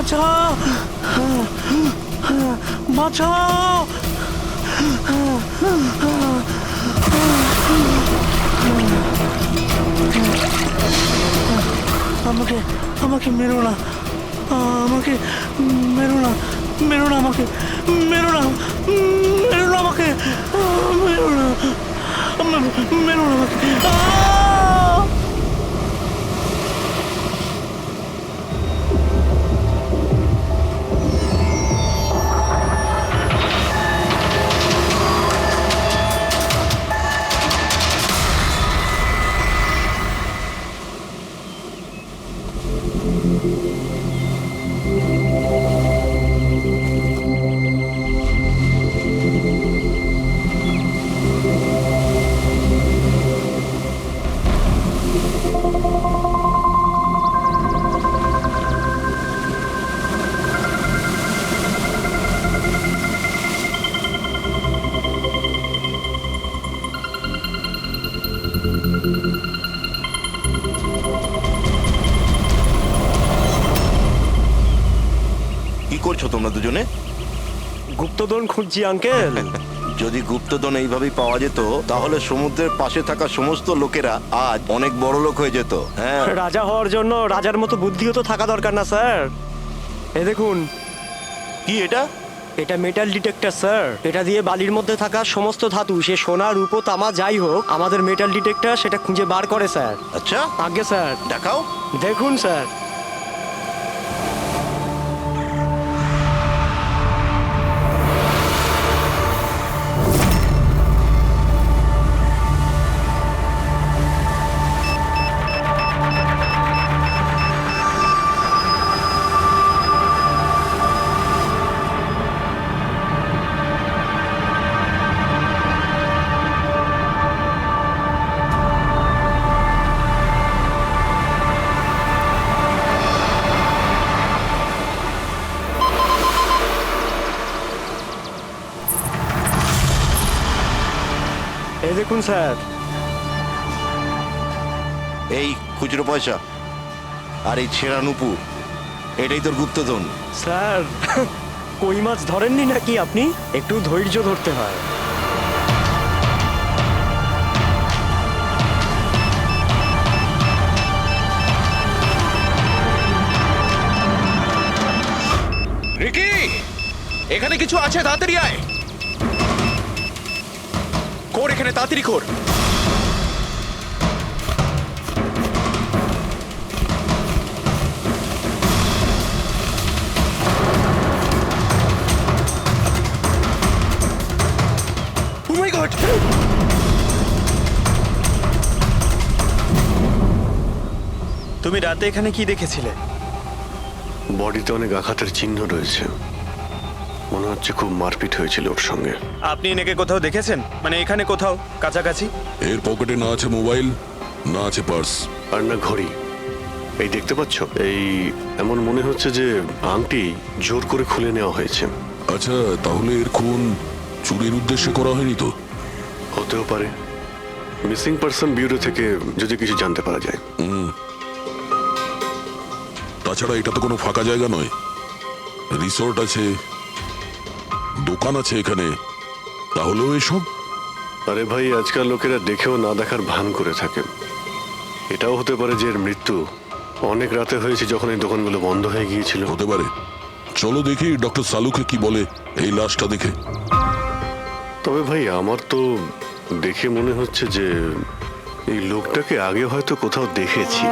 বাঁচাও, বাঁচাও। আমাকে আমাকে মেরো না, আমাকে মেরো না, মেরো না, আমাকে মেরো না, মেরো না, আমাকে মেরো না, মেরো না আমাকে। কি করছো তোমরা দুজনে? গুপ্তধন খুঁজছি আঙ্কেল। যদি গুপ্তধন এইভাবেই পাওয়া যেত তাহলে সমুদ্রের পাশে থাকা সমস্ত লোকেরা আজ অনেক বড় লোক হয়ে যেত। হ্যাঁ, রাজা হওয়ার জন্য রাজার মতো বুদ্ধিও তো থাকা দরকার না স্যার? এ দেখুন, কি এটা? এটা মেটাল ডিটেক্টর স্যার। এটা দিয়ে বালির মধ্যে থাকা সমস্ত ধাতু, সে সোনা, রূপো, তামা যাই হোক, আমাদের মেটাল ডিটেক্টর সেটা খুঁজে বার করে স্যার। আচ্ছা, আগে স্যার দেখাও। দেখুন স্যার। এই দেখুন স্যার। এই খুচরো পয়সা আর এই ছেঁড়া নুপুর, এটাই তোর গুপ্তধন। স্যার, কই মাছ ধরেননি নাকি আপনি? একটু ধৈর্য ধরতে হয়। রিকি, এখানে কিছু আছে, তাড়াতাড়ি আয়। কর এখানে, তাড়াতাড়ি কর। Oh my God! তুমি রাতে এখানে কি দেখেছিলে? বডিতে অনেক আঘাতের চিহ্ন রয়েছে, মনে হচ্ছে খুব মারপিট হয়েছিল ওর সঙ্গে। আপনি এনাকে কোথাও দেখেছেন? মানে এখানে কোথাও কাছাকাছি? এর পকেটে না আছে মোবাইল, না আছে পার্স, আর না ঘড়ি। এই দেখতে পাচ্ছ, এই এমন মনে হচ্ছে যে আংটি জোর করে খুলে নেওয়া হয়েছে। আচ্ছা, তাহলে এর খুন চুরির উদ্দেশ্যে করা হয়নি তো? হতেও পারে। মিসিং পারসন ব্যুরো থেকে যদি কিছু জানতে পারা যায়। তাছাড়া এটা তো কোনো ফাঁকা জায়গা নয়, রিসোর্ট আছে, দোকান আছে এখানে, তাহলেও এসব। আরে ভাই, আজকাল লোকেরা দেখেও না দেখার ভান করে থাকে। এটাও হতে পারে যে এর মৃত্যু অনেক রাতে হয়েছে, যখন এই দোকানগুলো বন্ধ হয়ে গিয়েছিল। হতে পারে। চলো দেখি ডক্টর সালুকে কি বলে এই লাশটা দেখে। তবে ভাই, আমার তো দেখে মনে হচ্ছে যে এই লোকটাকে আগে হয়তো কোথাও দেখেছি।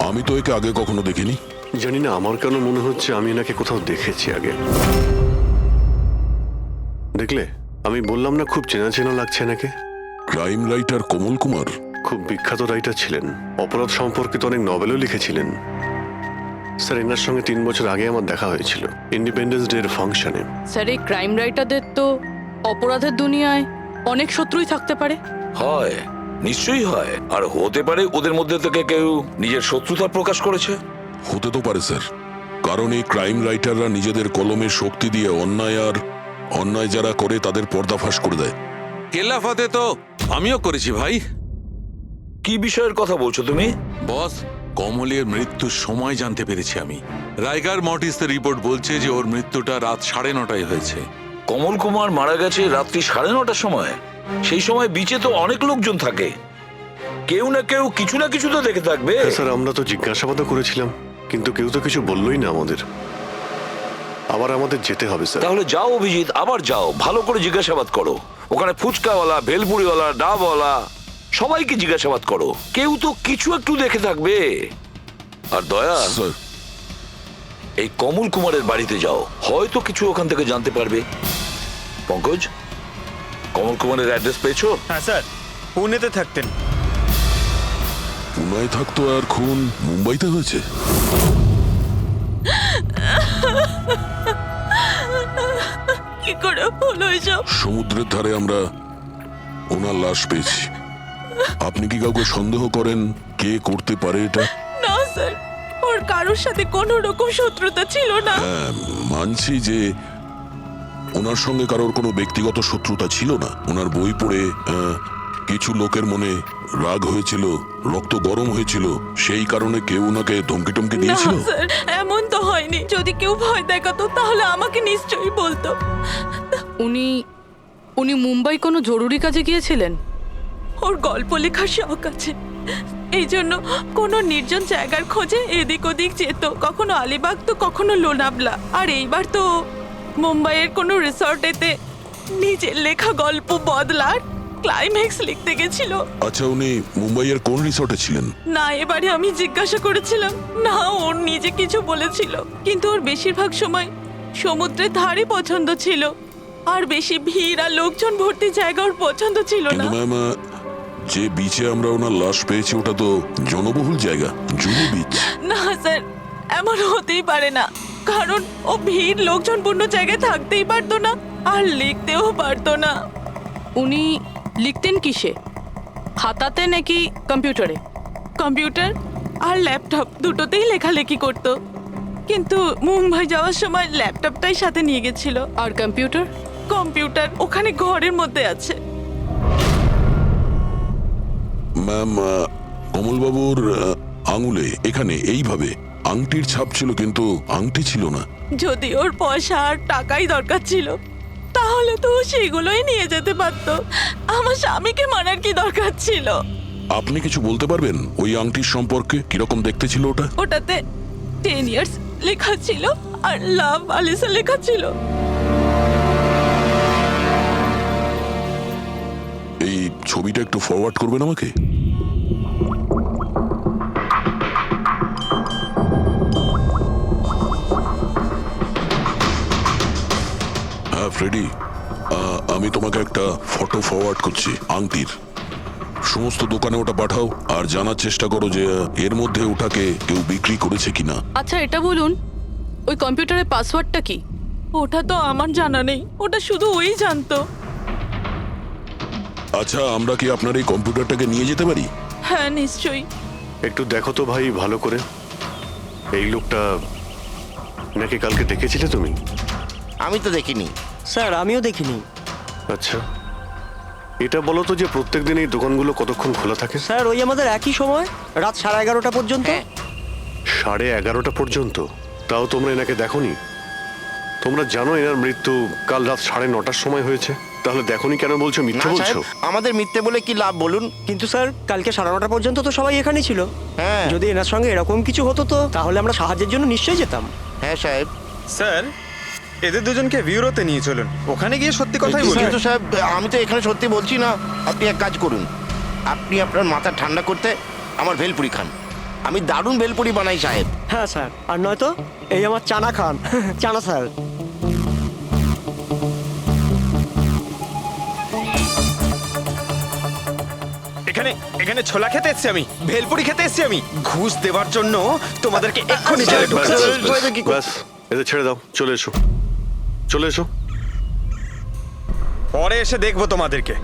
আমি তো একে আগে কখনো দেখিনি। জানি না, আমার কেন মনে হচ্ছে আমি এনাকে কোথাও দেখেছি আগে। দেখলে, আমি বললাম না খুব চেনা চেনা লাগছে এনাকে। ক্রাইম রাইটার কমল কুমার খুব বিখ্যাত রাইটার ছিলেন, অপরাধ সম্পর্কিত অনেক নভেলও লিখেছিলেন। স্যার, এনার সঙ্গে 3 বছর আগে আমার দেখা হয়েছিল ইন্ডিপেন্ডেন্স ডে এর ফাংশনে। স্যার, এই ক্রাইম রাইটারদের তো অপরাধের দুনিয়ায় অনেক শত্রুই থাকতে পারে। হয়, নিশ্চয়ই হয়। আর হতে পারে ওদের মধ্যে থেকে কেউ নিজের শত্রুতা প্রকাশ করেছে। হতে তো পারে স্যার, কারণ এই ক্রাইম রাইটাররা নিজেদের কলমের শক্তি দিয়ে অন্যায় যারা করে তাদের পর্দাফাশ করে দেয়। কেল্লাফাতে তো আমিও করেছি ভাই। কি বিষয়ের কথা বলছো তুমি? বস, কমলের মৃত্যুর সময় জানতে পেরেছি আমি। রাইগার মর্টিসের রিপোর্ট বলছে যে ওর মৃত্যুটা রাত 9:30 হয়েছে। কমল কুমার মারা গেছে রাত্রি 9:30টার সময়। সেই সময় বিচে তো অনেক লোকজন থাকে, কেউ না কেউ কিছু না কিছু তো দেখে থাকবে। হ্যাঁ স্যার, আমরা তো জিজ্ঞাসাবাদও করেছিলাম, কিন্তু কেউ তো কিছু বললোই না আমাদের। আবার আমাদের যেতে হবে স্যার। তাহলে যাও অভিজিৎ, আবার যাও, ভালো করে জিজ্ঞাসাবাদ করো। ওখানে ফুচকাওয়ালা, ভেলপুরিওয়ালা, ডাবওয়ালা সবাইকে জিজ্ঞাসাবাদ করো, কেউ তো কিছু একটু দেখে থাকবে। আর দয়া, স্যার, এই কমল কুমারের বাড়িতে যাও, হয়তো কিছু ওখান থেকে জানতে পারবে। পঙ্কজ, কমল কুমারের অ্যাড্রেস পেয়েছো? হ্যাঁ স্যার, পুনেতে থাকতেন। পুনায় থাকতো আর খুন মুম্বাইতে হয়েছে। কি করে হলো এসব? সমুদ্রের ধারে আমরা ওনার লাশ পেয়েছি। আপনি কি কাউকে সন্দেহ করেন কে করতে পারে এটা? না স্যার, ওর কারোর সাথে কোনো রকম শত্রুতা ছিল না। হ্যাঁ, মানছি যে ওনার সঙ্গে কারোর কোনো ব্যক্তিগত শত্রুতা ছিল না। ওনার বই পড়ে কিছু লোকের মনে রাগ হয়েছিল, রক্ত গরম হয়েছিল, সেই কারণে কেউ ওনাকে ধমকি টমকি না দিয়েছিল। স্যার, এমন তো হয়নি। যদি কেউ ভয় দেখাতো তাহলে আমাকে নিশ্চয়ই বলতো। উনি উনি মুম্বাই কোনো জরুরি কাজে গিয়েছিলেন? ওর গল্প লেখার শখ আছে, এই জন্য কোনো নির্জন জায়গার খোঁজে এদিক ওদিক যেত, কখনো আলিবাগ তো কখনো লোনাবলা। আর এইবার তো মুম্বাইয়ের কোনো রিসর্টেতে নিজের লেখা গল্প বদলার ক্লাইম্যাক্স লিখতে গেছিল। আচ্ছা, উনি মুম্বাইয়ের কোন রিসর্টে ছিলেন? না, এবারে আমি জিজ্ঞাসা করেছিলাম না, ওর নিজে কিছু বলেছিল, কিন্তু ওর বেশিরভাগ সময় সমুদ্রের ধারে পছন্দ ছিল, আর বেশি ভিড় আর লোকজন ভর্তি জায়গা ওর পছন্দ ছিল না। কিন্তু ম্যাম, যে বিচে আমরা ওনার লাশ পেয়েছি ওটা তো জনবহুল জায়গা, জুহু বিচ। না স্যার, এমন হতেই পারে না, কারণ ও ভিড় লোকজনপূর্ণ জায়গায় থাকতেই পারতো না আর লিখতেও পারতো না। উনি লিখতেন কিসে, খাতাতে নাকি কম্পিউটারে? কম্পিউটার আর ল্যাপটপ দুটোতেই লেখালেখি করতো, কিন্তু মুম্বাই যাওয়ার সময় ল্যাপটপটাই সাথে নিয়ে গেছিল। আর কম্পিউটার? কম্পিউটার ওখানে ঘরের মধ্যে আছে। ম্যাম, কমলবাবুর আঙুলে এখানে এইভাবে আংটির ছাপ ছিল, কিন্তু আংটি ছিল না। যদি ওর পয়সা আর টাকাই দরকার ছিল তাহলে তো ও সেগুলোই নিয়ে যেতে পারতো। আমার স্বামীকে মারার কি দরকার ছিল? আপনি কিছু বলতে পারবেন ওই আংটির সম্পর্কে? কিরকম দেখতে ছিল ওটা? ওটাতে 10 ইয়ার্স লেখা ছিল আর লাভ আলিসা লেখা ছিল। এই ছবিটা একটু ফরওয়ার্ড করবেন আমাকে? হ্যাঁ ফ্রেডি, আমি তোমাকে একটা ফটো ফরওয়ার্ড করছি আংটির। সমস্ত দোকানে ওটা পাঠাও আর জানার চেষ্টা করো যে এর মধ্যে ওটাকে কেউ বিক্রি করেছে কিনা। আচ্ছা, এটা বলুন, ওই কম্পিউটারের পাসওয়ার্ডটা কি? ওটা তো আমার জানা নেই, ওটা শুধু ওই জানতো। আচ্ছা, আমরা কি আপনার এই কম্পিউটারটাকে নিয়ে যেতে পারি? হ্যাঁ নিশ্চয়ই। একটু দেখো তো ভাই ভালো করে, এই লোকটা নাকি কালকে দেখেছিলে তুমি? আমি তো দেখিনি। স্যার, আমিও দেখিনি। আচ্ছা, এটা বলো তো যে প্রত্যেক দিন এই দোকানগুলো কতক্ষণ খোলা থাকে? স্যার, ওই আমাদের একই সময়, রাত 11:30 পর্যন্ত। 11:30 পর্যন্ত? তাও তোমরা এনাকে দেখোনি? তোমরা জানো এনার মৃত্যু কাল রাত 9:30টার সময় হয়েছে, তাহলে দেখোনি কেন বলছো? মিথ্যে না বলছো? সাহেব, আমাদের মিথ্যে বলে কি লাভ বলুন? কিন্তু স্যার, কালকে 9:30 পর্যন্ত তো সবাই এখানেই ছিল। হ্যাঁ। যদি এনার সঙ্গে এরকম কিছু হতো তো তাহলে আমরা সাহায্যের জন্য নিশ্চয়ই যেতাম। হ্যাঁ সাহেব। স্যার, এদের দুজনকে বিউরোতে নিয়ে চলুন, ওখানে গিয়ে সত্যি কথাই বলুন। কিন্তু সাহেব, আমি তো এখানে সত্যি বলছি না। আপনি এক কাজ করুন, আপনি আপনার মাথা ঠান্ডা করতে আমার ভেলপুরি খান। আমি দারুণ ভেলপুরি বানাই সাহেব। হ্যাঁ স্যার, আর নয়তো এই আমার চানা খান। চানা স্যার। এখানে এখানে ছোলা খেতে এসেছি আমি, ভেলপুরি খেতে এসেছি আমি। ঘুষ দেওয়ার জন্য তোমাদেরকে এক্ষুনি জেলে ঢুকাতে হবে। ব্যাস, এদের ছেড়ে দাও, চলে এসো, চলে এসো। পরে এসে দেখবো তোমাদেরকে।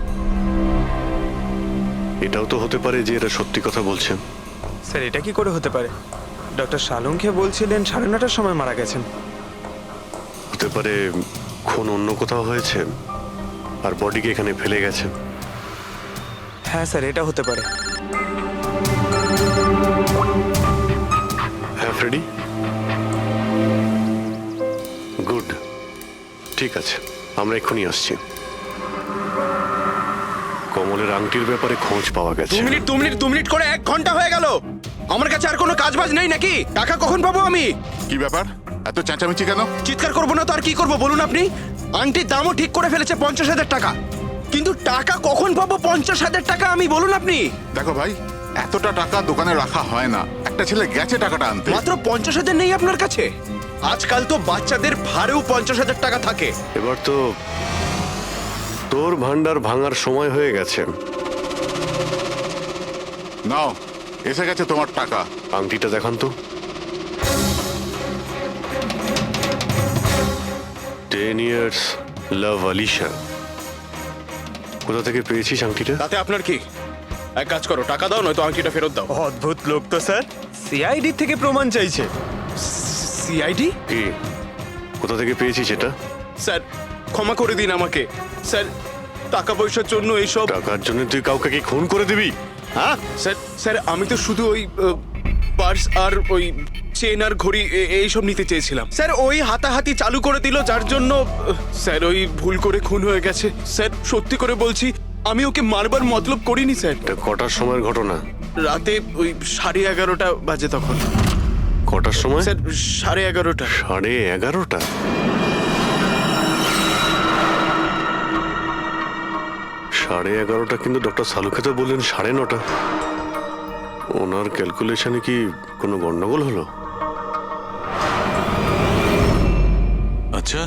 এটাও তো হতে পারে যে এরা সত্যি কথা বলছেন। স্যার, এটা কি করে হতে পারে? ডক্টর শালুংকে বলছিলেন 9:30টার সময় মারা গেছেন। হতে পারে খুন অন্য কোথাও হয়েছে আর বডিকে এখানে ফেলে গেছেন। হ্যাঁ স্যার, এটা হতে পারে। হ্যাঁ ফ্রেডি, গুড, ঠিক আছে, আমরা এক্ষুনি আসছি। কমলের আংটির ব্যাপারে খোঁজ পাওয়া গেছে। 2 মিনিট করে 1 ঘন্টা হয়ে গেল। আমার কাছে আর কোনো কাজ বাজ নেই নাকি? টাকা কখন পাবো আমি? কি ব্যাপার, এত চেঁচামেচি কেন? চিৎকার করবো না তো আর কি করবো বলুন আপনি? আংটির দামও ঠিক করে ফেলেছে 50,000 টাকা, কিন্তু টাকা কখন পাবো 50,000 টাকা আমি বলুন আপনি? দেখো ভাই, এতটা টাকা দোকানে রাখা হয় না। একটা ছেলে গেছে টাকাটা আনতে। মাত্র 50,000 নেই আপনার কাছে? আজকাল তো বাচ্চাদের ভাড়েও 50,000 টাকা থাকে। এবার তো তোর ভান্ডার ভাঙার সময় হয়ে গেছে। নাও, এসে গেছে তোমার টাকা। আংটিটা দেখান তো। 10 years love Alisha। কোথা থেকে পেয়েছিস আংটিটা? তাতে আপনার কি? এক কাজ করো, টাকা দাও, নয়তো আংটিটা ফেরত দাও। অদ্ভুত লোক তো স্যার, সিআইডি থেকে প্রমাণ চাইছে। সিআইডি? কি, কোথা থেকে পেয়েছিস এটা? স্যার ক্ষমা করে দিন আমাকে। স্যার টাকা পয়সার জন্য এইসব। টাকার জন্য তুই কাউকে কি খুন করে দিবি? হ্যাঁ স্যার স্যার আমি তো শুধু ওই পার্স আর ওই চেন আর ঘড়ি এইসব নিতে চেয়েছিলাম। স্যার ওই হাতাহাতি চালু করে দিল, যার জন্য স্যার ওই ভুল করে খুন হয়ে গেছে। স্যার সত্যি করে বলছি, আমি ওকে মারবার মতলব করিনি স্যার। এটা কটার সময়ের ঘটনা? রাতে ওই 11:30 বাজে তখন। কটার সময়? স্যার 11:30। 11:30? সাড়ে 11:30 কিন্তু ডক্টর সালুকে তো বললেন 9:30। ওনার ক্যালকুলেশনে কি কোনো গন্ডগোল হলো? আচ্ছা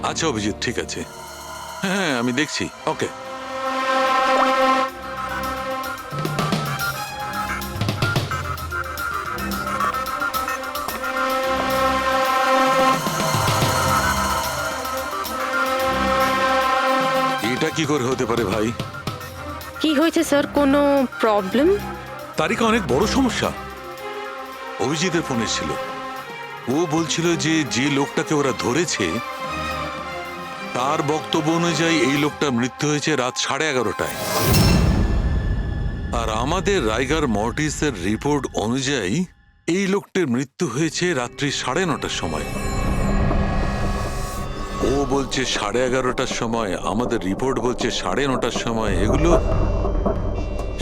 আচ্ছা অভিজিৎ, ঠিক আছে, হ্যাঁ আমি দেখছি। ওকে, এটা কি করে হতে পারে ভাই? কি হয়েছে স্যার, কোনো প্রবলেম? তারিকা অনেক বড় সমস্যা। অভিজিতের ফোন এসেছিল, ও বলছিল যে যে লোকটাকে ওরা ধরেছে তার বক্তব্য অনুযায়ী এই লোকটার মৃত্যু হয়েছে রাত 11:30টায়, আর আমাদের রাইগার মর্টিসের রিপোর্ট অনুযায়ী এই লোকটির মৃত্যু হয়েছে রাত্রি 9:30টার সময়। ও বলছে 11:30টার সময়, আমাদের রিপোর্ট বলছে 9:30টার সময়। এগুলো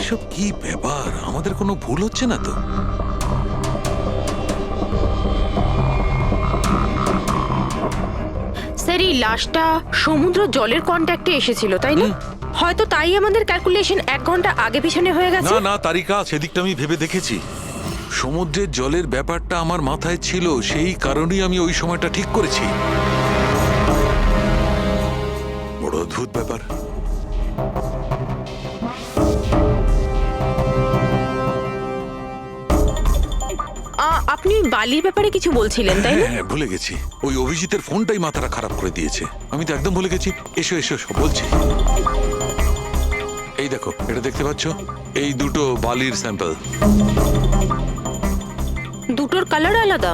সব কি ব্যাপার? আমাদের কোনো ভুল হচ্ছে না তো? স্যার এই লাশটা সমুদ্র জলের কন্ট্যাক্টে এসেছিল, তাই না? হয়তো তাই আমাদের ক্যালকুলেশন 1 ঘন্টা আগে পিছনে হয়ে গেছে। না না তারিকা, সেদিকটা আমি ভেবে দেখেছি। সমুদ্রের জলের ব্যাপারটা আমার মাথায় ছিল, সেই কারণেই আমি ওই সময়টা ঠিক করেছি। বড় অদ্ভুত ব্যাপার। আপনি বালির ব্যাপারে কিছু বলছিলেন, তাই না? হ্যাঁ ভুলে গেছি, ওই অভিজিতের ফোনটাই মাথাটা খারাপ করে দিয়েছে। আমি তো একদম ভুলে গেছি। এসো এসো এসো, বলছি। এই দেখো, এটা দেখতে পাচ্ছ? এই দুটো বালির স্যাম্পল। দুটোর কালার আলাদা?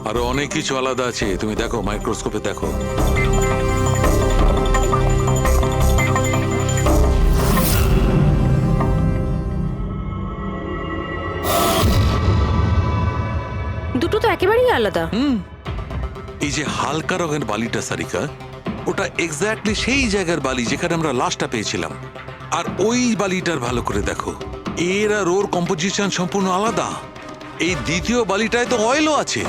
আরো অনেক কিছু আলাদা আছে, তুমি দেখো, মাইক্রোস্কোপে দেখো। দুটো তো একেবারেই আলাদা। এই যে হালকা রঙের বালিটা সারিকা, ওটা এক্স্যাক্টলি সেই জায়গার বালি যেখানে আমরা লাশটা পেয়েছিলাম। আর ওই বালিটার ভালো করে দেখো, এর আর ওর কম্পোজিশন সম্পূর্ণ আলাদা। এই দ্বিতীয় বালিটায় তো অয়েলও আছে।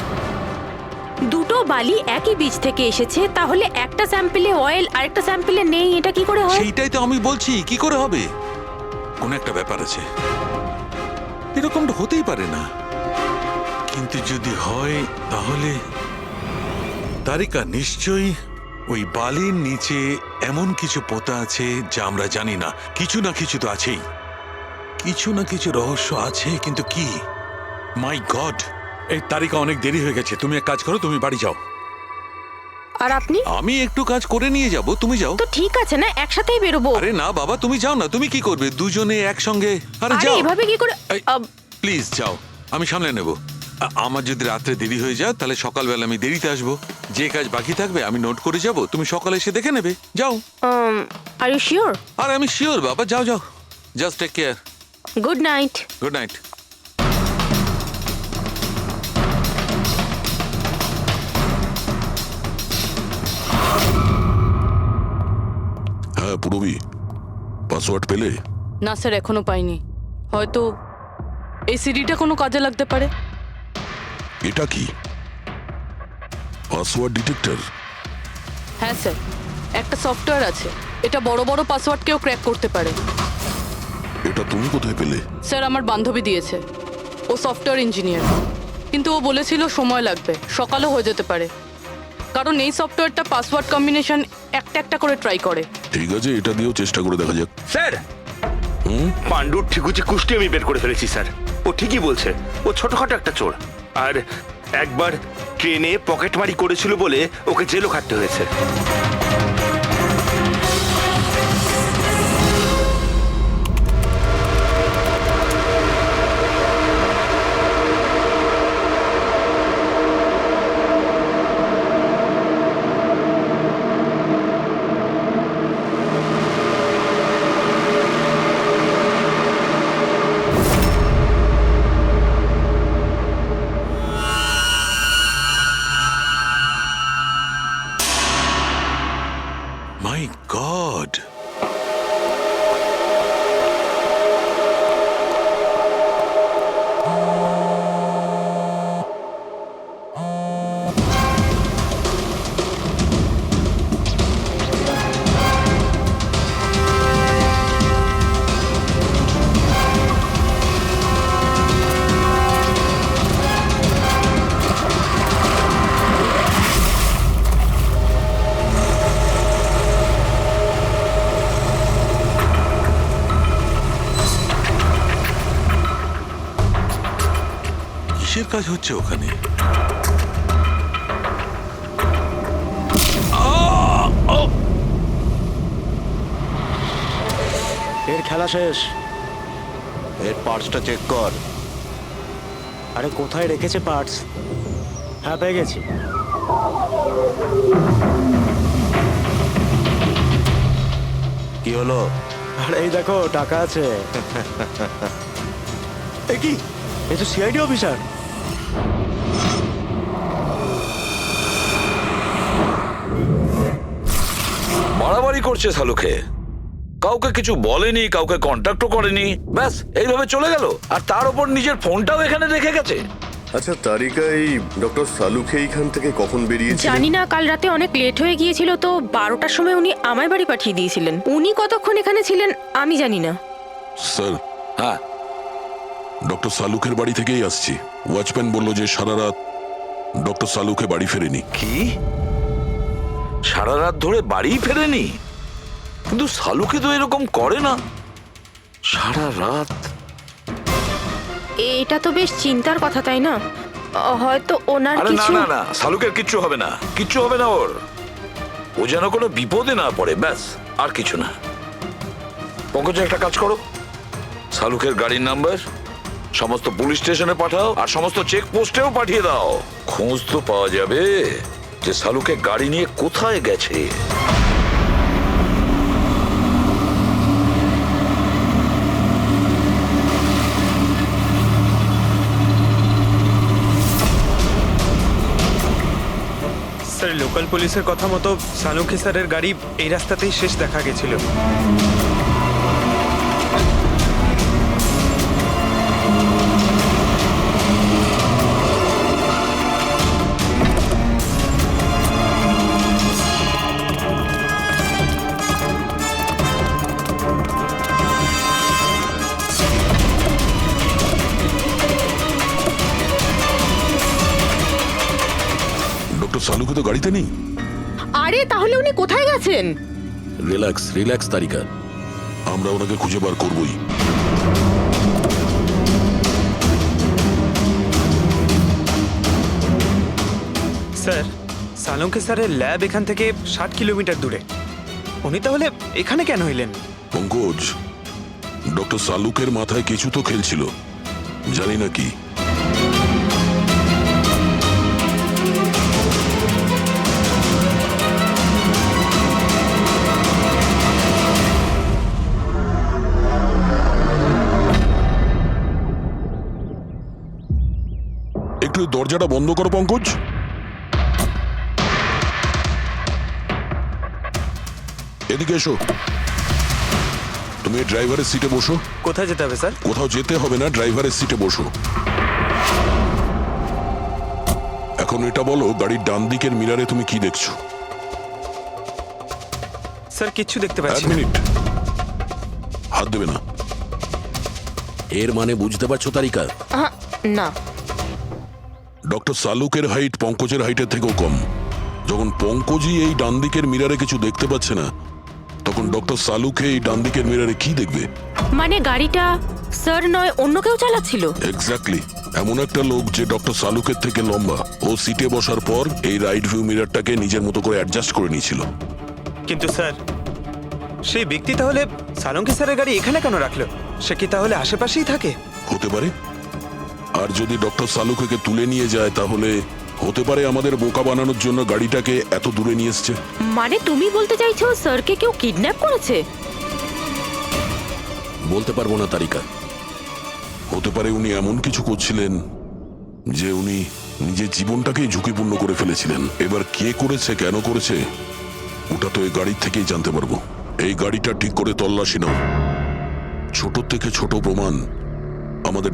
দুটো বালি একই বীজ থেকে এসেছে, তাহলে একটা স্যাম্পলে অয়েল আর একটা স্যাম্পলে নেই, এটা কি করে হয়? সেইটাই তো আমি বলছি, কি করে হবে? কোন একটা ব্যাপার আছে, এরকমটা হতেই পারে না। কিন্তু যদি হয় তাহলে তারিকা নিশ্চয়ই ওই বালির নিচে এমন কিছু পোতা আছে যা আমরা জানি না। কিছু না কিছু তো আছেই, কিছু না কিছু রহস্য আছে, কিন্তু কি? মাই গড, এই তারিকা অনেক দেরি হয়ে গেছে। তুমি এক কাজ করো, তুমি বাড়ি যাও। আর আপনি? আমি একটু কাজ করে নিয়ে যাব, তুমি যাও। তো ঠিক আছে না, একসাথেই বেরোবো। আরে না বাবা, তুমি যাও না। তুমি কি করবে দুজনে একসঙ্গে? আরে যাও। এভাবে কি করে? প্লিজ যাও, আমি সামলে নেব। আমার যদি রাত্রে দেরি হয়ে যায় তাহলে সকালবেলা আমি দেরিতে আসবো। যে কাজ বাকি থাকবে আমি নোট করে যাব, তুমি সকালে এসে দেখে নেবে। যাও। Are you sure? আর আমি শিওর বাবা, যাও যাও, just take care. Good night. Good night. হ্যাঁ পুরবি, পাসওয়ার্ড পেলে? না স্যার, এখনো পাইনি। হয়তো এই সিডিটা কোনো কাজে লাগতে পারে। এটা কি পাসওয়ার্ড ডিটেক্টর? হ্যাঁ স্যার, একটা সফটওয়্যার আছে, এটা বড় বড় পাসওয়ার্ডকেও ক্র্যাক করতে পারে। এটা তুমি কোথায় পেলে? স্যার, আমার বান্ধবী দিয়েছে। ও সফটওয়্যার ইঞ্জিনিয়ার, কিন্তু ও বলেছিল সময় লাগবে, সকালও হয়ে যেতে পারে, কারণ এই সফটওয়্যারটা পাসওয়ার্ড কম্বিনেশন একটা একটা করে ট্রাই করে। ঠিক আছে, এটা দিয়েও চেষ্টা করে দেখা যাক। স্যার, পাণ্ডুর ঠিকুচি কুষ্টি আমি বের করে ফেলেছি স্যার। ও ঠিকই বলছে, ও ছোটখাটো একটা চোর, আর একবার ট্রেনে পকেটমারি করেছিল বলে ওকে জেলও খাটতে হয়েছে। মাই গড, কিসের কাজ হচ্ছে ওখানে? এর খেলা শেষ। এর পার্টসটা চেক কর। আরে কোথায় রেখেছে পার্টস? হ্যাঁ, পেয়ে গেছি। কি হলো? আরে এই দেখো, টাকা আছে। এ কি, এ তো সিআইডি অফিসার। বাড়াবাড়ি করছে সালুকে, কাউকে কিছু বলেনি, কাউকে কন্ট্যাক্টও করেনি, ব্যাস এইভাবে চলে গেল। আর তার উপর নিজের ফোনটাও এখানে রেখে গেছে। আচ্ছা তারিকা, এই ডক্টর সালুকে এইখান থেকে কখন বেরিয়েছে? জানি না, কাল রাতে অনেক লেট হয়ে গিয়েছিল তো 12টার সময় উনি আমায় বাড়ি পাঠিয়ে দিয়েছিলেন। উনি কতক্ষণ এখানে ছিলেন আমি জানি না। স্যার, হ্যাঁ, ডক্টর সালুকের বাড়ি থেকেই আসছি। ওয়াচম্যান বলল যে সারা রাত ডক্টর সালুকে বাড়ি ফেরেনি। কি সারা রাত ধরে বাড়ি ফেরেনি? কিন্তু সালুকে তো এরকম করে না, সারা রাত। এটা তো বেশ চিন্তার কথা, তাই না? হয়তো ওনার আরে না কিছু। না না, সালুকের কিচ্ছু হবে না, কিচ্ছু হবে না ওর। ও যেন কোনো বিপদে না পড়ে, ব্যাস, আর কিছু না। পঙ্কজ, একটা কাজ করো, সালুকের গাড়ির নাম্বার সমস্ত পুলিশ স্টেশনে পাঠাও, আর সমস্ত চেক পোস্টেও পাঠিয়ে দাও। খোঁজ তো পাওয়া যাবে যে সালুকে গাড়ি নিয়ে কোথায় গেছে। স্যার, লোকাল পুলিশের কথা মতো সালুকে স্যারের গাড়ি এই রাস্তাতেই শেষ দেখা গেছিল। ডক্টর সালুকে তো গাড়িতে নেই। আরে তাহলে উনি কোথায় গেছেন? রিল্যাক্স রিল্যাক্স তারিকা, আমরা ওনাকে খুঁজে বার করবই। স্যার, সালুকে স্যারের ল্যাব এখান থেকে 60 কিলোমিটার দূরে। উনি তাহলে এখানে কেন এলেন? পঙ্কজ, ডক্টর সালুকের মাথায় কিছু তো খেলছিল, জানি না কি। দরজাটা বন্ধ করো পঙ্কজ। এদিকে এসো। তুমি ড্রাইভারের সিটে বসো। কোথায় যেতে হবে স্যার? কোথাও যেতে হবে না, ড্রাইভারের সিটে বসো। এখন এটা বলো, গাড়ির ডান দিকের মিরারে তুমি কি দেখছো? স্যার কিচ্ছু দেখতে এক পাচ্ছি না। মিনিট, হাত দেবে না। এর মানে বুঝতে পারছো তারিকা? না। ডক্টর সালুকের হাইট পঙ্কজের হাইটের থেকেও কম। যখন পঙ্কজই এই ডান দিকের মিরারে কিছু দেখতে পাচ্ছে না, তখন ডক্টর সালুকে এই ডান দিকের মিরারে কি দেখবে? মানে গাড়িটা স্যার নয়, অন্য কেউ চালাচ্ছিল? এক্স্যাক্টলি, এমন একটা লোক যে ডক্টর সালুকের থেকে লম্বা। ও সিটে বসার পর এই রাইট ভিউ মিরারটাকে নিজের মতো করে অ্যাডজাস্ট করে নিয়েছিল। কিন্তু স্যার, সেই ব্যক্তি তাহলে সালঙ্কি স্যারের গাড়ি এখানে কেন রাখলো? সে কি তাহলে আশেপাশেই থাকে? হতে পারে। আর যদি ডক্টর সালুকে তুলে নিয়ে যায়, তাহলে হতে পারে আমাদের বোকা বানানোর জন্য গাড়িটাকে এত দূরে নিয়ে এসছে। মানে তুমি বলতে চাইছো স্যারকে কেউ কিডন্যাপ করেছে? বলতে পারবো না তারিকা। হতে পারে উনি এমন কিছু করছিলেন যে উনি নিজের জীবনটাকেই ঝুঁকিপূর্ণ করে ফেলেছিলেন। এবার কে করেছে, কেন করেছে, ওটা তো এই গাড়ির থেকেই জানতে পারবো। এই গাড়িটা ঠিক করে তল্লাশি নাও। ছোট থেকে ছোট প্রমাণ আমাদের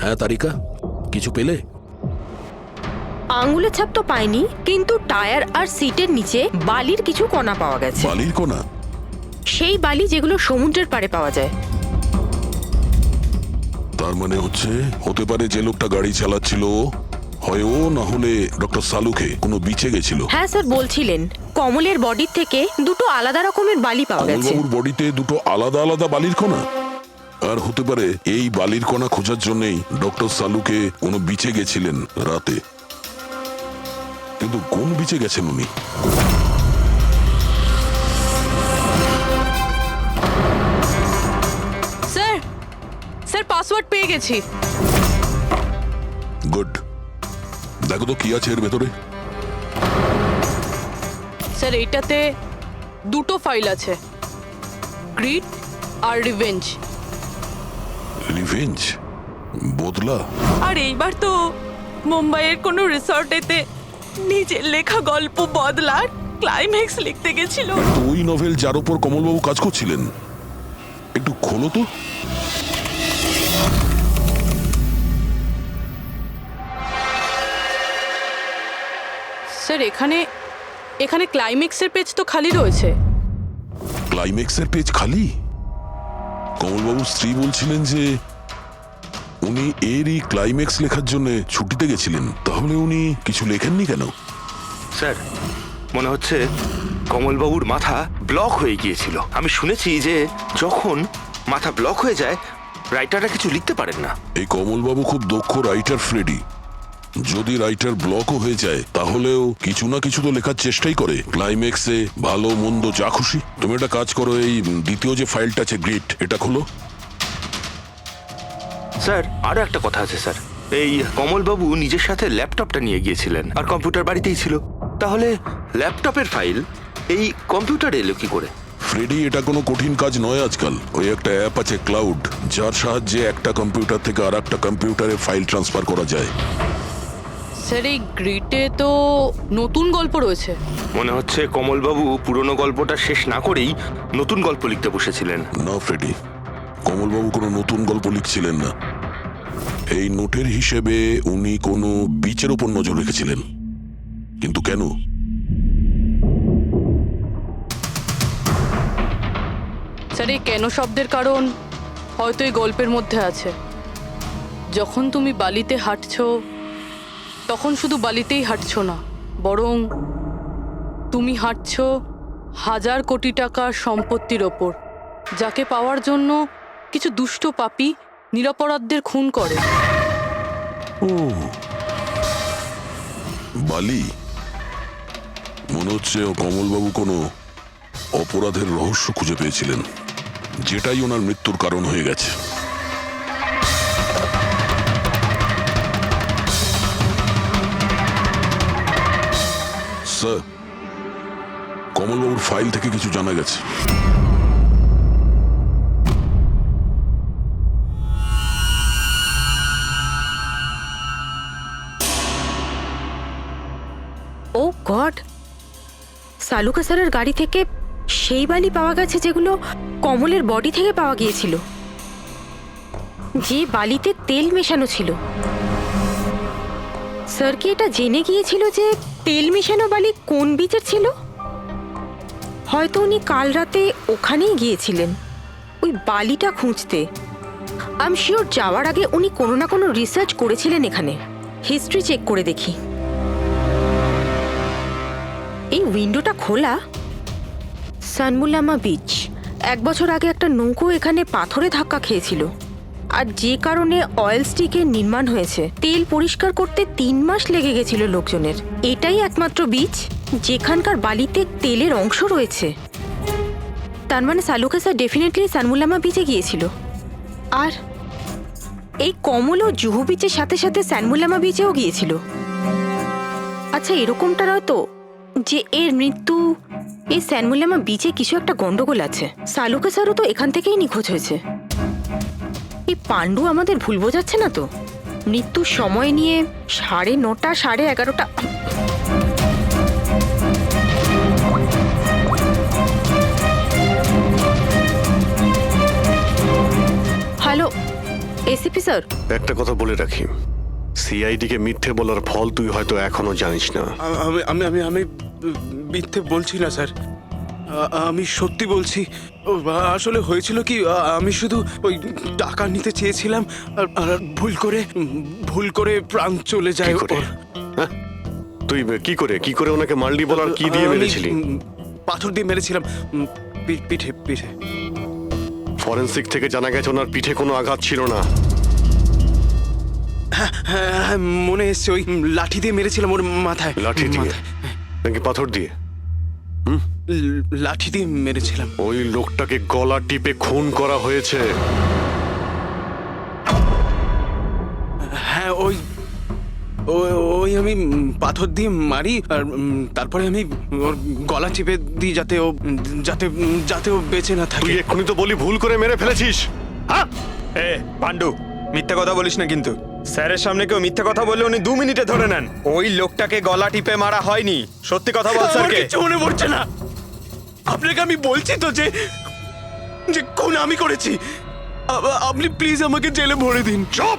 হ্যাঁ তারিকা, কিছু পেলে? আঙ্গুলের ছাপ তো পাইনি, কিন্তু টায়ার আর সিটের নিচে বালির কিছু কণা পাওয়া গেছে। বালির কোনা? সেই বালি যেগুলো সমুদ্রের পাড়ে পাওয়া যায়। তার মানে হতে পারে যে লোকটা গাড়ি চালাচ্ছিল হয় ও, না হলে ডক্টর সালুকে কোনো বিচে গেছিল। হ্যাঁ স্যার, বলছিলেন কমলের বডির থেকে দুটো আলাদা রকমের বালি পাওয়া গেছে। কমলবাবুর বডিতে দুটো আলাদা আলাদা বালির কণা। আর হতে পারে এই বালির কণা খোঁজার জন্যই ডক্টর সালুকে কোনো বিচে গেছিলেন রাতে। কিন্তু কোন বিচে গেছেন উনি? স্যার, স্যার পাসওয়ার্ড পেয়ে গেছি। গুড। দেখো তো কি আছে এর ভেতরে। স্যার এইটাতে দুটো ফাইল আছে, গ্রিড আর রিভেঞ্জ। রিভেঞ্জ? বদলা? আর এইবার তো মুম্বাইয়ের কোনো রিসর্টেতে নিজের লেখা গল্প বদলার ক্লাইম্যাক্স লিখতে গেছিল। তো ওই নভেল যার উপর কমলবাবু কাজ করছিলেন, একটু খোলো তো। স্যার এখানে এখানে ক্লাইম্যাক্সের পেজ তো খালি রয়েছে। ক্লাইম্যাক্সের পেজ খালি? কমলবাবুর স্ত্রী বলছিলেন যে উনি এরই ক্লাইম্যাক্স লেখার জন্য ছুটিতে গেছিলেন। তাহলে উনি কিছু লেখেননি কেন? স্যার, মনে হচ্ছে কমলবাবুর মাথা ব্লক হয়ে গিয়েছিল। আমি শুনেছি যে যখন মাথা ব্লক হয়ে যায়, রাইটাররা কিছু লিখতে পারেন না। এই কমলবাবু খুব দক্ষ রাইটার ফ্রেডি। যদি রাইটার ব্লকও হয়ে যায়, তাহলেও কিছু না কিছু তো লেখার চেষ্টাই করে। ক্লাইম্যাক্সে ভালো মন্দ যা খুশি। তুমি একটা কাজ করো, এই দ্বিতীয় যে ফাইলটা আছে গ্রিড, এটা খোলো। স্যার, আরো একটা কথা আছে স্যার। এই কমলবাবু নিজের সাথে ল্যাপটপটা নিয়ে গিয়েছিলেন, আর কম্পিউটার বাড়িতেই ছিল। তাহলে ল্যাপটপের ফাইল এই কম্পিউটারে এলো কি করে? ফ্রেডি, এটা কোনো কঠিন কাজ নয় আজকাল। ওই একটা অ্যাপ আছে ক্লাউড, যার সাহায্যে একটা কম্পিউটার থেকে আর একটা কম্পিউটারে ফাইল ট্রান্সফার করা যায়। স্যার এই গ্রিডে তো নতুন গল্প রয়েছে। মনে হচ্ছে কমলবাবু পুরনো গল্পটা শেষ না করেই নতুন গল্প লিখতে বসেছিলেন। না ফ্রেডি, কমলবাবু কোনো নতুন গল্প লিখছিলেন না। এই নোটের হিসেবে উনি কোনো বিচের ওপর নজর রেখেছিলেন। কিন্তু কেন? স্যার এই কেন শব্দের কারণ হয়তো এই গল্পের মধ্যে আছে। যখন তুমি বালিতে হাঁটছো, তখন শুধু বালিতেই হাঁটছো না, বরং তুমি হাঁটছো হাজার কোটি টাকার সম্পত্তির ওপর, যাকে পাওয়ার জন্য কিছু দুষ্ট পাপী নিরপরাধদের খুন করে। ও বালি, মনে হচ্ছে ও কমলবাবু কোনো অপরাধের রহস্য খুঁজে পেয়েছিলেন, যেটাই ওনার মৃত্যুর কারণ হয়ে গেছে। স্যার, কমলবাবুর ফাইল থেকে কিছু জানা গেছে। ও গড, সালুকা স্যারের গাড়ি থেকে সেই বালি পাওয়া গেছে যেগুলো কমলের বডি থেকে পাওয়া গিয়েছিল, যে বালিতে তেল মেশানো ছিল। স্যার কি এটা জেনে গিয়েছিল যে তেল মেশানো বালি কোন বিচের ছিল? হয়তো উনি কাল রাতে ওখানেই গিয়েছিলেন ওই বালিটা খুঁজতে। আই এম শিওর যাওয়ার আগে উনি কোনো না কোনো রিসার্চ করেছিলেন এখানে। হিস্ট্রি চেক করে দেখি। এই উইন্ডোটা খোলা। সানমুলামা বিচ, 1 বছর আগে একটা নৌকো এখানে পাথরে ধাক্কা খেয়েছিল, আর যে কারণে অয়েল স্টিকের নির্মাণ হয়েছে। তেল পরিষ্কার করতে 3 মাস লেগে গেছিল লোকজনের। এটাই একমাত্র বিচ যেখানকার বালিতে তেলের অংশ রয়েছে। তার মানে সালুকা স্যার ডেফিনেটলি সানমুলামা বিচে গিয়েছিল। আর এই কমল ও জুহু বিচের সাথে সাথে সানমুলামা বিচেও গিয়েছিল। আচ্ছা, এরকমটা নয় তো যে এর মৃত্যু এই সানমুলামা বিচে কিছু একটা গন্ডগোল আছে? সালুকা স্যারও তো এখান থেকেই নিখোঁজ হয়েছে। এই পাণ্ডু আমাদের ভুল বোঝাচ্ছে না তো? মৃত্যুর সময় নিয়ে 9:30 11:30। হ্যালো এসিপি স্যার, একটা কথা বলে রাখি, সিআইডি কে মিথ্যে বলার ফল তুই হয়তো এখনো জানিস না। আমি আমি আমি মিথ্যে বলছি না স্যার, আমি সত্যি বলছি। আসলে হয়েছিল কি, আমি শুধু ওই টাকা নিতে চেয়েছিলাম আর ভুল করে প্রাণ চলে যায় ওর। হ্যাঁ? তুই কি করে ওনাকে মারলি বলার কি দিয়ে মেরেছিলি? পাথর দিয়ে মেরেছিলাম, পিঠে পিঠে। ফরেনসিক থেকে জানা গেছে ওনার পিঠে কোনো আঘাত ছিল না। হ্যাঁ, মনে এসছে, ওই লাঠি দিয়ে মেরেছিলাম ওর মাথায়। লাঠি দিয়ে নাকি পাথর দিয়ে? লাঠি দিয়ে মেরেছিলাম। ওই লোকটাকে গলা টিপে খুন করা হয়েছে। হ্যাঁ, ওই আমি পাথর দিয়ে মারি, আর তারপরে আমি ওর গলা চিপে দিই যাতে ও বেঁচে না থাকে। তুই এক্ষুনি তো বলি ভুল করে মেরে ফেলেছিস। হ্যাঁ, এ পাণ্ডু, মিথ্যে কথা বলিস না কিন্তু। স্যারের সামনে কেউ মিথ্যে কথা বললে উনি 2 মিনিটে ধরে নেন। ওই লোকটাকে গলা টিপে মারা হয়নি। সত্যি কথা বল স্যারকে। কিছু মনে পড়ছে না। আপনাকে আমি বলছি তো যে খুন আমি করেছি। আপনি প্লিজ আমাকে জেলে ভরে দিন। চুপ!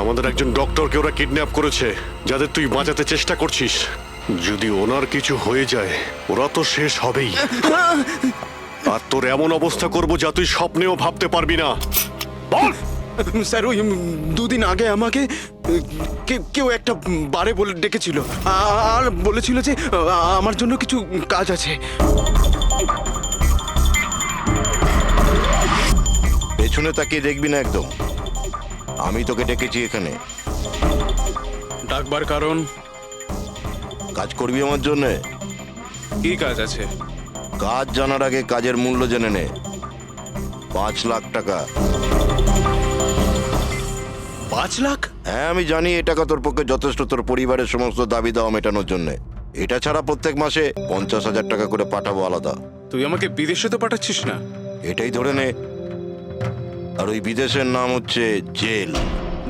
আমাদের একজন ডক্টরকে ওরা কিডন্যাপ করেছে, যাদের তুই বাঁচাতে চেষ্টা করছিস। যদি ওনার কিছু হয়ে যায় ওরা তো শেষ হবেই। আর তোর এমন অবস্থা করব যা তুই স্বপ্নেও ভাবতে পারবি না। বল স্যার, ওই 2 দিন আগে আমাকে কেউ একটা বারে বলে ডেকেছিল আর বলেছিল যে আমার জন্য কিছু কাজ আছে। পেছনে তাকিয়ে দেখবি না একদম। আমি তোকে ডেকেছি এখানে। ডাকবার কারণ? কাজ করবি আমার জন্যে। কি কাজ আছে? কাজ জানার আগে কাজের মূল্য জেনে নে। 5 লাখ টাকা। 5 লাখ? হ্যাঁ, আমি জানি এই টাকা তোর পক্ষে যথেষ্ট তোর পরিবারের সমস্ত দাবি দাওয়া মেটানোর জন্য। এটা ছাড়া প্রত্যেক মাসে 50,000 টাকা করে পাঠাবো আলাদা। তুই আমাকে বিদেশে তো পাঠাচ্ছিস না? এটাই ধরে নে। আর ওই বিদেশের নাম হচ্ছে জেল।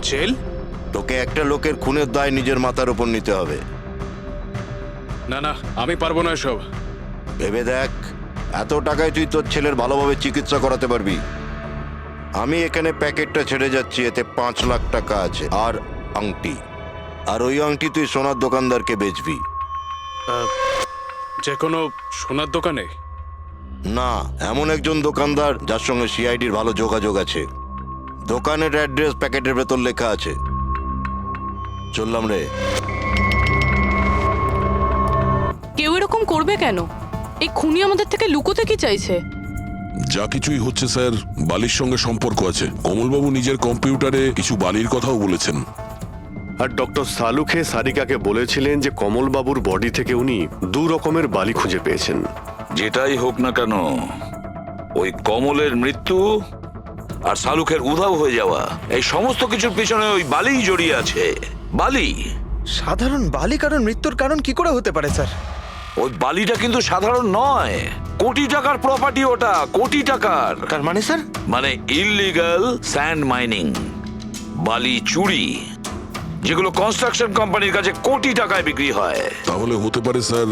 জেল? তোকে একটা লোকের খুনের দায় নিজের মাথার উপর নিতে হবে। না, আমি পারবো না এসব। ভেবে দেখ, এত টাকায় তুই তোর ছেলের ভালোভাবে চিকিৎসা করাতে পারবি। আমি এখানে প্যাকেটটা ছেড়ে যাচ্ছি, এতে 5 লাখ টাকা আছে আর আংটি। আর ওই আংটি তুই সোনার দোকানদারকে বেচবি। যে কোনো সোনার দোকানে? না, এমন একজন দোকানদার যার সঙ্গে সিআইডির ভালো যোগাযোগ আছে। দোকানের অ্যাড্রেস প্যাকেটের ভেতর লেখা আছে। চললাম রে। কেউ এরকম করবে কেন? এই খুনি আমাদের থেকে লুকোতে কি চাইছে? যা কিছুই হচ্ছে স্যার বালির সঙ্গে সম্পর্ক আছে। কমলবাবু নিজের কম্পিউটারে কিছু বালির কথাও বলেছেন। আর ডক্টর সালুখে সারিকাকে বলেছিলেন যে কমলবাবুর বডি থেকে উনি 2 রকমের বালি খুঁজে পেয়েছেন। যেটাই হোক না কেন, ওই কমলের মৃত্যু আর শালুকের উধাও হয়ে যাওয়া, এই সমস্ত কিছুর পিছনে ওই বালিই জড়িয়ে আছে। বালি। সাধারণ বালি কারণ মৃত্যুর কারণ কি করে হতে পারে স্যার? ওই বালিটা কিন্তু সাধারণ নয়, কোটি টাকার প্রপার্টি ওটা, কোটি টাকার। তার মানে স্যার? মানে ইললিগাল স্যান্ড মাইনিং, বালি চুরি, যেগুলো কনস্ট্রাকশন কোম্পানির কাছে কোটি টাকায় বিক্রি হয়। তাহলে হতে পারে স্যার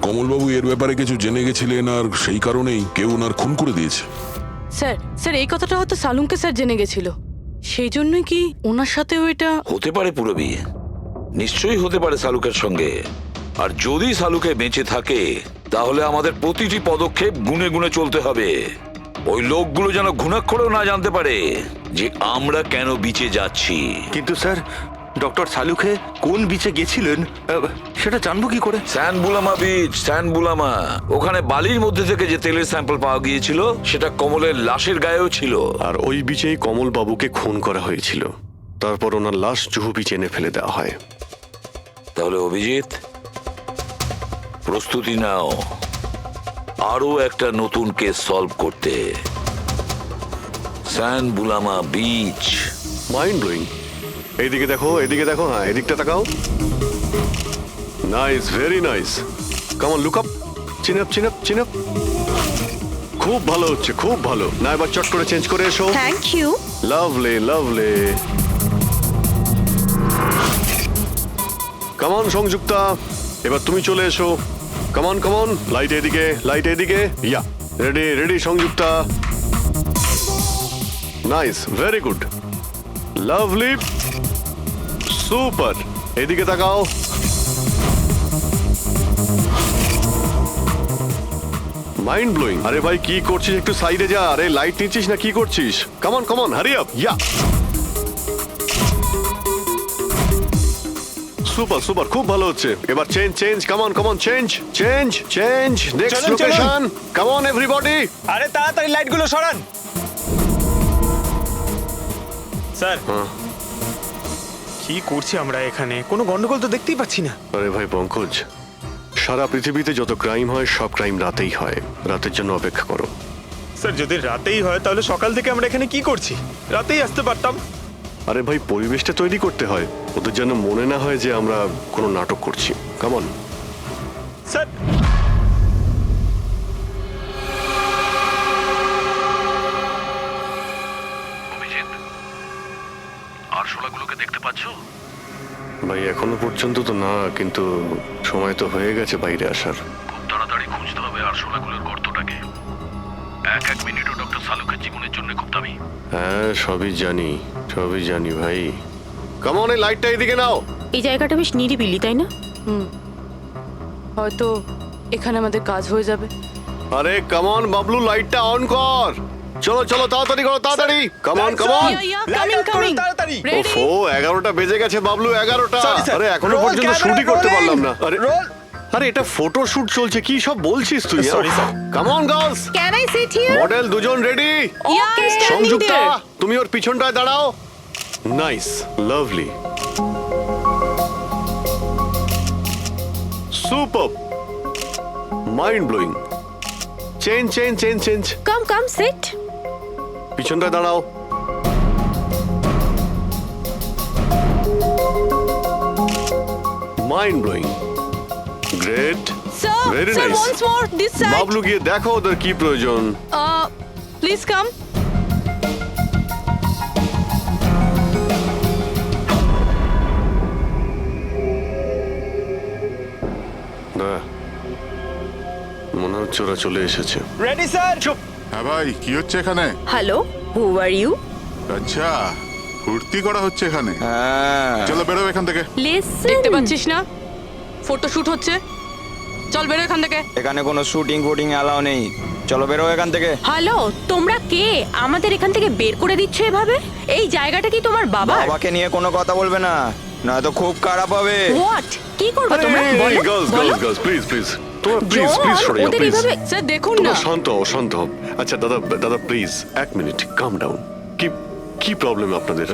কমলবাবু এর ব্যাপারে কিছু জেনে গেছিলেন আর সেই কারণেই কেউ ওনার খুন করে দিয়েছে। স্যার স্যার এই কথাটা হয়তো সালুমকে স্যার জেনে গেছিল, সেই জন্যই কি ওনার সাথেও এটা হতে পারে পুরবি, নিশ্চয়ই হতে পারে শালুকের সঙ্গে। আর যদি শালুকে বেঁচে থাকে তাহলে আমাদের প্রতিটি পদক্ষেপ গুনে গুনে চলতে হবে। ওই লোকগুলো যেন ঘুণাক্ষরেও না জানতে পারে যে আমরা কেন বিচে যাচ্ছি। কিন্তু স্যার, ডক্টর সালুখে কোন বিচে গেছিলেন সেটা জানবো কি করে? স্যানবুলামা বিচ, স্যানবুলামা। ওখানে বালির মধ্যে থেকে যে তেলের স্যাম্পল পাওয়া গিয়েছিল সেটা কমলের লাশের গায়েও ছিল। আর ওই বিচেই কমলবাবুকে খুন করা হয়েছিল। তারপর ওনার লাশ জুহু বিচে এনে ফেলে দেওয়া হয়। তাহলে অভিজিৎ, প্রস্তুতি নাও আরো একটা নতুন কেস সলভ করতে। স্যানবুলামা বিচ। Mind blowing. এইদিকে দেখো, এদিকে দেখো, হ্যাঁ এদিকটা তাকাও। Nice, very nice. Come on, look up, chin up, chin up, chin up. খুব ভালো হচ্ছে, খুব ভালো। না এবার চট করে চেঞ্জ করে এসো। Thank you. Lovely, lovely. Come on Sanjukta, এবার তুমি চলে এসো। Come on, come on. Light এদিকে, লাইট এদিকে। Yeah, ready, ready Sanjukta. Nice, very good, lovely, super. এদিকে তাকাও। Mind blowing. আরে ভাই কি করছিস, একটু সাইডে যা। আরে লাইট নিচ্ছিস না কি করছিস? Come on, come on, hurry up. Yeah, super, super, খুব ভালো হচ্ছে। এবার change, change, come on, come on, change, change, change. Next location, come on everybody. আরে তাড়াতাড়ি লাইটগুলো সরান। স্যার, কি করছি আমরা এখানে? কোনো গন্ডগোল তো দেখতেই পাচ্ছি না। আরে ভাই পঙ্কজ, সারা পৃথিবীতে যত ক্রাইম হয় সব ক্রাইম রাতেই হয়। রাতের জন্য অপেক্ষা করো। স্যার, যদি রাতেই হয় তাহলে সকাল থেকে আমরা এখানে কি করছি? রাতেই আসতে পারতাম। আরে ভাই পরিবেশটা তৈরি করতে হয়, ওদের যেন মনে না হয় যে আমরা কোনো নাটক করছি। Come on. স্যার, আরশোলাগুলোকে দেখতে পাচ্ছো? ভাই এখনো পর্যন্ত তো না, কিন্তু সময় তো হয়ে গেছে বাইরে আসার। খুব তাড়াতাড়ি খুঁজতে হবে আরশোলাগুলোর গর্তটাকে। এক এক মিনিটও ডক্টর সালুকের জীবনের জন্য খুব দামি। হ্যাঁ সবই জানি, সবই জানি ভাই। কাম অন, এই লাইটটা এদিকে নাও। এই জায়গাটা বেশ নিরিবিলি, তাই না? হয়তো এখানে আমাদের কাজ হয়ে যাবে। আরে কাম অন বাবলু, লাইটটা অন কর। চলো চলো, তাড়াতাড়ি করো, তাড়াতাড়ি। Come on, come on. তাড়াতাড়ি। ওফো, 11টা বেজে গেছে বাবলু, 11টা। Sorry, sir. আরে এখনো Roll পর্যন্ত camera, শুটই করতে rolling. পারলাম না। আরে Roll. আরে এটা ফটো শুট চলছে, কি সব বলছিস তুই? Sorry, sir. Come on girls. Can I sit here? Model দুজন রেডি। ওকে, সংযুক্তা তুমি ওর পিছনটায় দাঁড়াও। Nice, lovely, super, mind blowing. Change, change, change, change. Come come sit. পিছনটায় দাঁড়াও। Mind blowing, great, sir, very sir, nice. Once more this side. Bablu গিয়ে দেখো ওদের কি প্রয়োজন। Please come. মনে হচ্ছে ওরা চলে এসেছে। Ready sir. চুপ। হ্যাঁ ভাই, কি হচ্ছে এখানে? Hello, who are you? আচ্ছা, ফুর্তি করা হচ্ছে এখানে। চলো বেরো এখান থেকে। লিসেন, দেখতে পাচ্ছিস না ফটো শুট হচ্ছে? চল বেরো এখান থেকে। এখানে কোনো শুটিং ফুটিং অ্যালাউ নেই। চলো বেরো এখান থেকে। হ্যালো, তোমরা কে? আমাদের এখান থেকে বের করে দিচ্ছ এভাবে? এই জায়গাটা কি তোমার বাবার? বাবাকে নিয়ে কোনো কথা বলবে না, নয়তো খুব খারাপ হবে। হোয়াট? কি করবে তোমরা? বলো, গার্লস, বলো। গার্লস, গার্লস, প্লিজ প্লিজ তোমার প্লিজ প্লিজ সরে যাও প্লিজ স্যার দেখুন না। তোমরা শান্ত হও শান্ত হও। আচ্ছা দাদা দাদা প্লিজ এক মিনিট কাম ডাউন। কি কি প্রবলেম আপনাদের?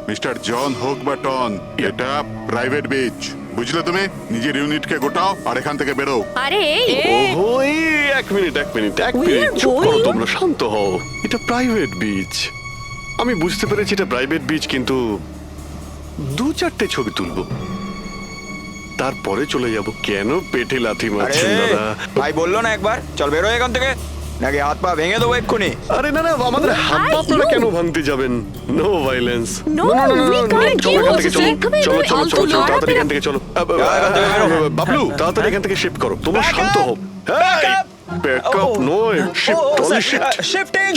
মিস্টার জন হোক বা টন, এটা প্রাইভেট বিচ, বুঝলে তুমি? নিজের ইউনিটকে গোটাও আর এখান থেকে বেরো। আরে ওহো এই এক মিনিট চুপ করো তোমরা, শান্ত হও। এটা প্রাইভেট বিচ, আমি বুঝতে পেরেছি এটা প্রাইভেট বিচ, কিন্তু 2-4টে ছবি তুলবো তারপরে চলে যাব। কেন পেটে লাথি মারছেন দাদা? ভাই বললো না একবার চল বেরো এখান থেকে, নাকি হাত পা ভেঙে দেবো এক্ষুনি। আরে না না, আমাদের হাত পা আপনারা কেন ভাঙতে যাবেন? No violence. No, we can't. চলো এখান থেকে, চলো কি চলো বলছিস? চলো চলো চলো, তাড়াতাড়ি এখান থেকে চলো। বাবলু হ্যাঁ, তাড়াতাড়ি এখান থেকে শিফট করো, তোমরা শান্ত হও। ব্যাকআপ নয়, shift only shift. Shifting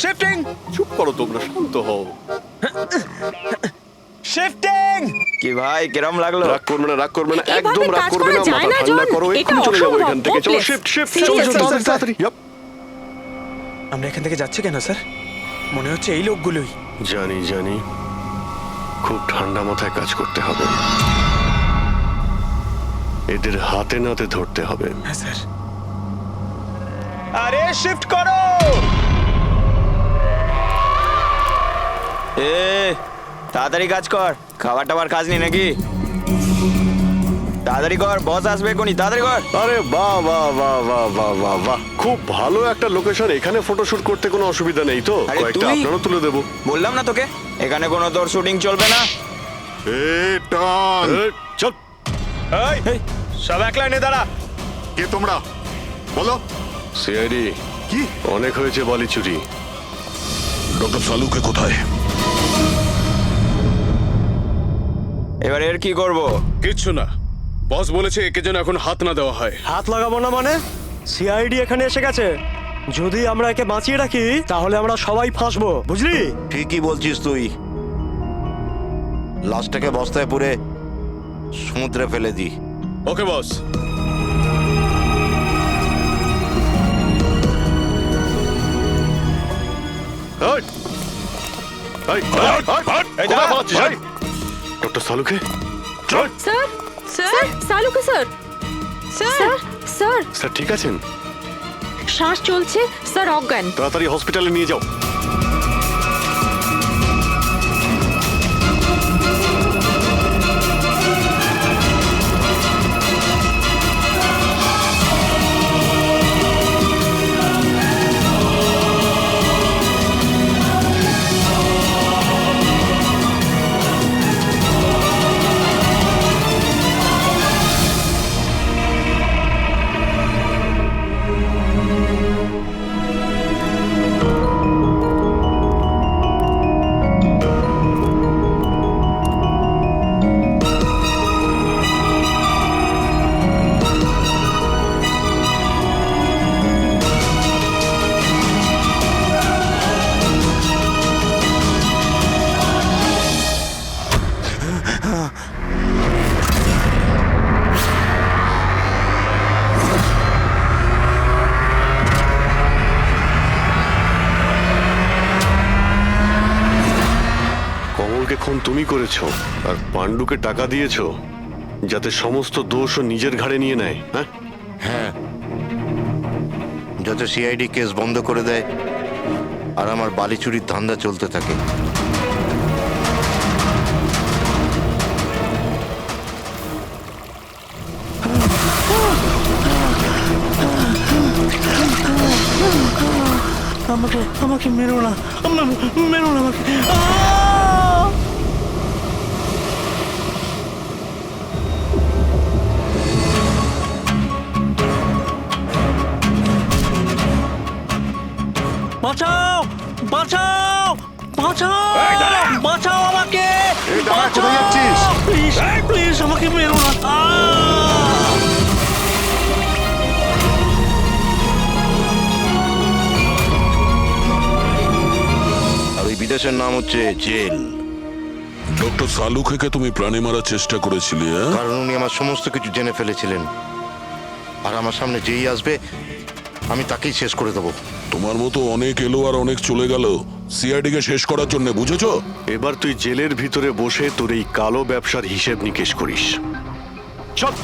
shifting চুপ করো তোমরা, শান্ত হও। শিফটিং। কি ভাই কিরম লাগলো? রাগ করবে না, রাগ করবে না, এভাবে একদম রাগ কাজ করবে করা না, যায় মাথা না, ঠান্ডা জন। করো, এটা এক্ষুনি চলে যাবো এখান থেকে। চলো অসম্ভব, শিফট শিফট, hopeless. চলো চলো Seriously, তাড়াতাড়ি। Yup. আমরা এখান থেকে যাচ্ছি কেন স্যার? মনে হচ্ছে এই লোকগুলোই। জানি জানি, খুব ঠান্ডা মাথায় কাজ করতে হবে, এদের হাতে নাতে ধরতে হবে। হ্যাঁ স্যার। আরে শিফট করো। তাড়াতাড়ি কাজ কর, খাবার টাবার কাজ নেই নাকি? তাড়াতাড়ি কর, বস আসবে এখনই, তাড়াতাড়ি কর। আরে বাহ বাহ বাহ বাহ বাহ বাহ বাহ, খুব ভালো একটা লোকেশন, এখানে ফটোশুট করতে কোনো অসুবিধা নেই তো? আরে কয়েকটা তুই- আপনারও তুলে দেবো। বললাম না তোকে এখানে কোনো তোর শুটিং চলবে না। টন, চল। এই সব এক লাইনে দাঁড়া। কে তোমরা? বলো। সিআইডি। কি? অনেক হয়েছে বালি চুরি। ডক্টর সালুকে কোথায়? এবার এর কি করব? কিচ্ছু না, বস বলেছে একে যেন এখন হাত না দেওয়া হয়। হাত লাগাবো না মানে? সিআইডি এখানে এসে গেছে, যদি আমরা একে বাঁচিয়ে রাখি তাহলে আমরা সবাই ফাঁসবো, বুঝলি? ঠিকই বলছিস তুই, লাশটাকে বস্তায় পুরে সমুদ্রে ফেলে দি। Okay boss. ডক্টর সালুকে। স্যার স্যার সালুকে স্যার স্যার স্যার স্যার ঠিক আছেন? শ্বাস চলছে স্যার, অজ্ঞান। তাড়াতাড়ি হসপিটালে নিয়ে যাও। কমলকে খুন তুমি করেছো আর পাণ্ডুকে টাকা দিয়েছো যাতে সমস্ত দোষ ও নিজের ঘাড়ে নিয়ে নেয়। হ্যাঁ হ্যাঁ, যাতে সিআইডি কেস বন্ধ করে দেয় আর আমার বালি চুরির ধান্দা চলতে থাকে। আমাকে আমাকে মেরো না, মেরো না আমাকে। বাঁচাও বাঁচাও বাঁচাও বাঁচাও আমাকে, কোথায় যাচ্ছিস? প্লিজ প্লিজ আমাকে মেরো না। আর ওই বিদেশের নাম হচ্ছে জেল। ডক্টর সালুকে তুমি প্রাণে মারার চেষ্টা করেছিলে, হ্যাঁ? কারণ উনি আমার সমস্ত কিছু জেনে ফেলেছিলেন, আর আমার সামনে যেই আসবে আমি তাকেই শেষ করে দেবো। তোমার মতো অনেক এলো আর অনেক চলে গেল সিআইডি কে শেষ করার জন্য, বুঝেছো? এবার তুই জেলের ভিতরে বসে তোর এই কালো ব্যবসার হিসেব নিকেশ করিস। চল।